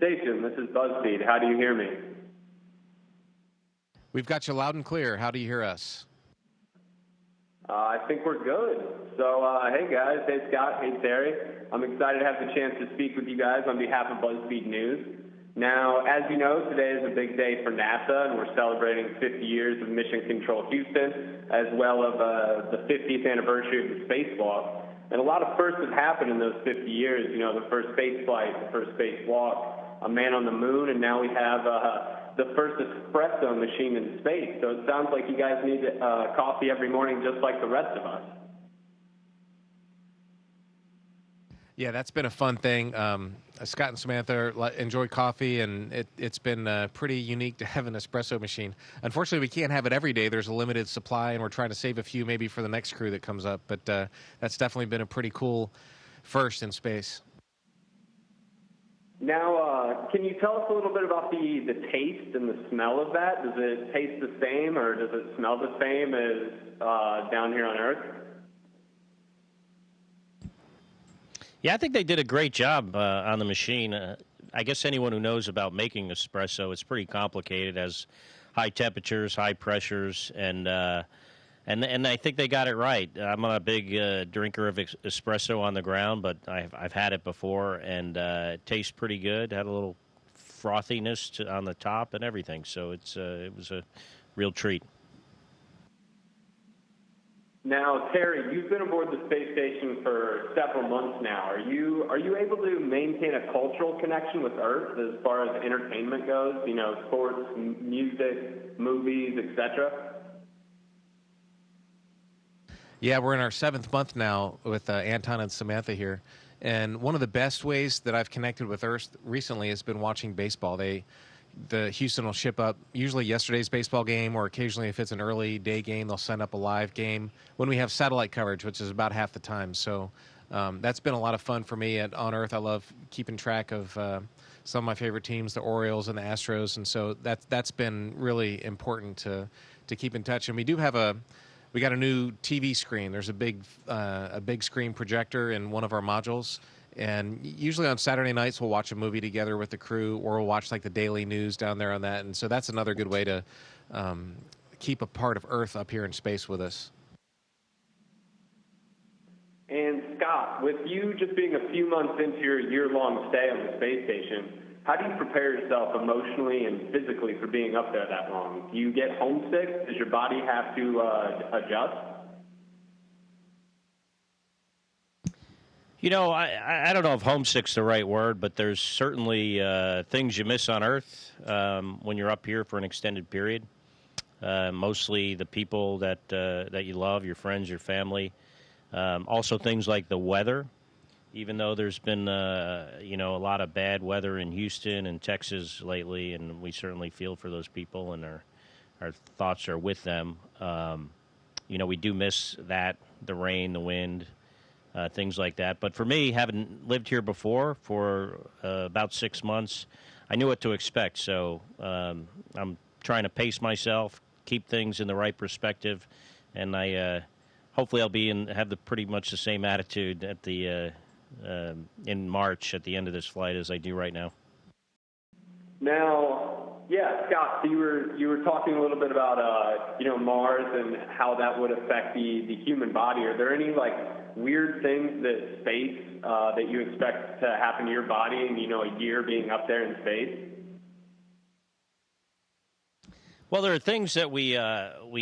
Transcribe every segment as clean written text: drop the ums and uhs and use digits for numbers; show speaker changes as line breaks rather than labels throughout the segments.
Station, this is Buzzfeed. How do you hear me?
We've got you loud and clear. How do you hear us?
I think we're good. So, hey guys, hey Scott, hey Terry. I'm excited to have the chance to speak with you guys on behalf of Buzzfeed News. Now, as you know, today is a big day for NASA, and we're celebrating 50 years of Mission Control Houston, as well as the 50th anniversary of the spacewalk. And a lot of firsts have happened in those 50 years. You know, the first space flight, the first spacewalk, a man on the moon, and now we have the first espresso machine in space. So it sounds like you guys need coffee every morning just like the rest of us.
Yeah, that's been a fun thing. Scott and Samantha enjoy coffee, and it's been pretty unique to have an espresso machine. Unfortunately, we can't have it every day. There's a limited supply, and we're trying to save a few maybe for the next crew that comes up. But that's definitely been a pretty cool first in space.
Now, can you tell us a little bit about the taste and the smell of that? Does it taste the same, or does it smell the same as down here on Earth?
Yeah, I think they did a great job on the machine. I guess anyone who knows about making espresso, it's pretty complicated. It has high temperatures, high pressures, and I think they got it right. I'm not a big drinker of espresso on the ground, but I've had it before, and it tastes pretty good. Had a little frothiness on the top and everything, so it was a real treat.
Now, Terry, you've been aboard the space station for several months now. Are you able to maintain a cultural connection with Earth as far as entertainment goes? You know, sports, music, movies, etc.
Yeah, we're in our 7th month now with Anton and Samantha here. And one of the best ways that I've connected with Earth recently has been watching baseball. The Houston will ship up usually yesterday's baseball game, or occasionally if it's an early day game, they'll send up a live game when we have satellite coverage, which is about half the time. So that's been a lot of fun for me on Earth. I love keeping track of some of my favorite teams, the Orioles and the Astros. And so that's been really important to keep in touch. And we got a new TV screen. There's a big screen projector in one of our modules. And usually on Saturday nights, we'll watch a movie together with the crew, or we'll watch like the daily news down there on that. And so that's another good way to keep a part of Earth up here in space with us.
And Scott, with you just being a few months into your year-long stay on the space station, how do you prepare yourself emotionally and physically for being up there that long? Do you get homesick? Does your body have to adjust?
You know, I don't know if homesick's the right word, but there's certainly things you miss on Earth when you're up here for an extended period. Mostly the people that you love, your friends, your family. Also things like the weather. Even though there's been a lot of bad weather in Houston and Texas lately, and we certainly feel for those people, and our thoughts are with them. We do miss that, the rain, the wind. Things like that. But for me, having lived here before for about 6 months, I knew what to expect. So I'm trying to pace myself, keep things in the right perspective, and hopefully I'll have pretty much the same attitude at in March at the end of this flight as I do right now.
Now, yeah, Scott, so you were talking a little bit about Mars and how that would affect the human body. Are there any weird things that space that you expect to happen to your body in a year being up there in space?
Well, there are things that we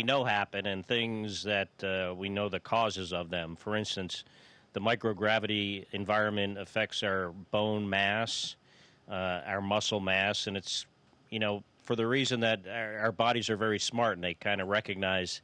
know happen, and things that we know the causes of them. For instance, the microgravity environment affects our bone mass, our muscle mass, and it's for the reason that our bodies are very smart, and they kind of recognize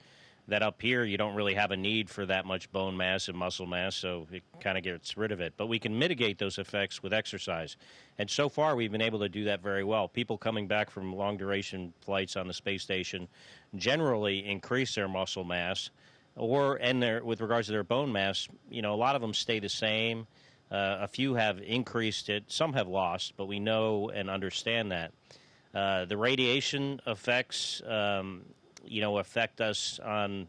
that up here you don't really have a need for that much bone mass and muscle mass, so it kind of gets rid of it. But we can mitigate those effects with exercise. And so far we've been able to do that very well. People coming back from long-duration flights on the space station generally increase their muscle mass, with regards to their bone mass, a lot of them stay the same. A few have increased it. Some have lost, but we know and understand that. The radiation effects affect us on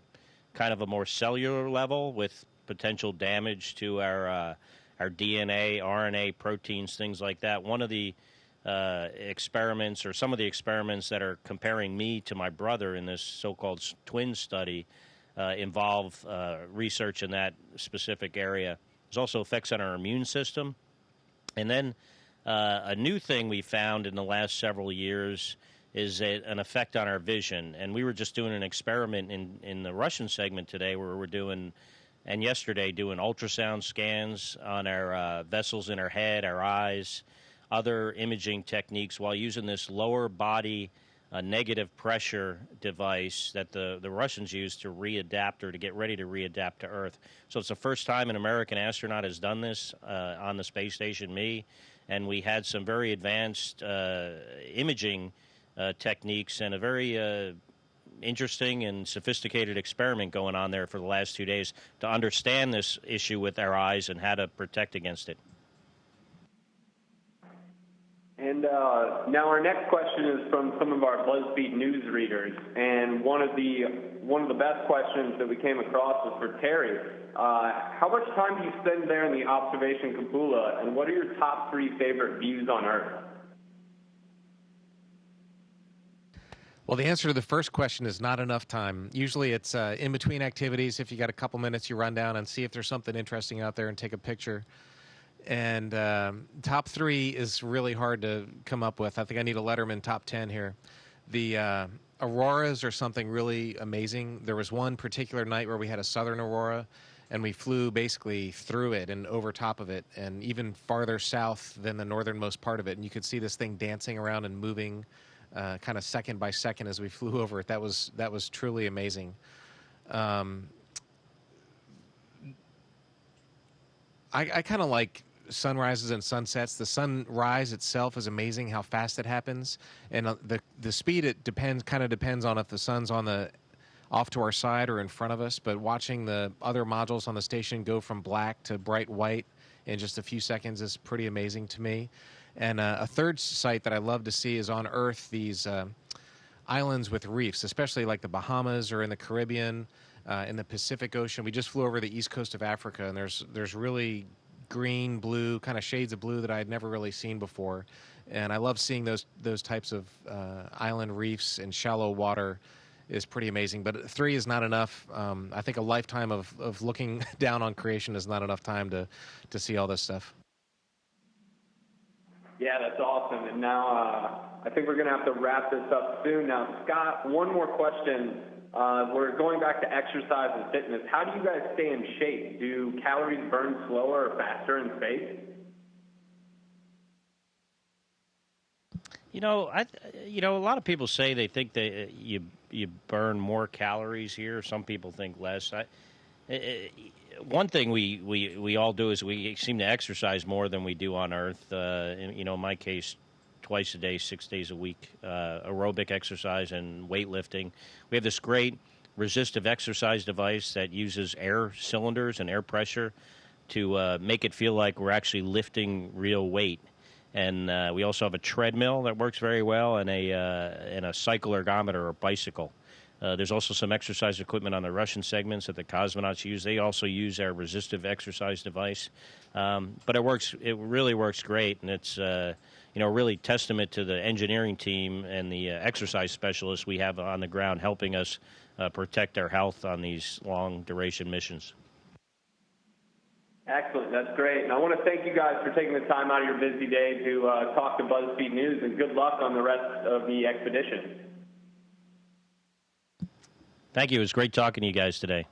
kind of a more cellular level, with potential damage to our DNA, RNA, proteins, things like that. One of the experiments, or some of the experiments that are comparing me to my brother in this so-called twin study, involve research in that specific area. There's also effects on our immune system. And then a new thing we found in the last several years is an effect on our vision. And we were just doing an experiment in the Russian segment today where we're doing, and yesterday, doing ultrasound scans on our vessels in our head, our eyes, other imaging techniques while using this lower body negative pressure device that the Russians use to readapt or to get ready to readapt to Earth. So it's the first time an American astronaut has done this on the space station, me, and we had some very advanced imaging techniques and a very interesting and sophisticated experiment going on there for the last 2 days to understand this issue with our eyes and how to protect against it.
And now our next question is from some of our Buzzfeed news readers, and one of the best questions that we came across was for Terry. How much time do you spend there in the observation cupola, and what are your top 3 favorite views on Earth?
Well, the answer to the first question is not enough time. Usually it's in between activities. If you got a couple minutes, you run down and see if there's something interesting out there and take a picture. And top 3 is really hard to come up with. I think I need a Letterman top 10 here. The auroras are something really amazing. There was one particular night where we had a southern aurora, and we flew basically through it and over top of it, and even farther south than the northernmost part of it. And you could see this thing dancing around and moving kind of second by second as we flew over it. That was truly amazing. I kind of like sunrises and sunsets. The sunrise itself is amazing how fast it happens, and the speed it depends on if the sun's on the off to our side or in front of us. But watching the other modules on the station go from black to bright white in just a few seconds is pretty amazing to me. And a third sight that I love to see is on Earth, these islands with reefs, especially like the Bahamas or in the Caribbean, in the Pacific Ocean. We just flew over the east coast of Africa, and there's really green, blue, kind of shades of blue that I had never really seen before. And I love seeing those types of island reefs and shallow water is pretty amazing. But 3 is not enough. I think a lifetime of looking down on creation is not enough time to see all this stuff.
Yeah, that's awesome. And now I think we're going to have to wrap this up soon. Now, Scott, one more question. We're going back to exercise and fitness. How do you guys stay in shape? Do calories burn slower or faster in space?
A lot of people say they think that you burn more calories here. Some people think less. One thing we all do is we seem to exercise more than we do on Earth. In my case, twice a day, 6 days a week, aerobic exercise and weightlifting. We have this great resistive exercise device that uses air cylinders and air pressure to make it feel like we're actually lifting real weight. And we also have a treadmill that works very well, and a cycle ergometer or bicycle. There's also some exercise equipment on the Russian segments that the cosmonauts use. They also use our resistive exercise device. But it really works great, and it's really testament to the engineering team and the exercise specialists we have on the ground helping us protect our health on these long-duration missions.
Excellent. That's great. And I want to thank you guys for taking the time out of your busy day to talk to BuzzFeed News, and good luck on the rest of the expedition.
Thank you. It was great talking to you guys today.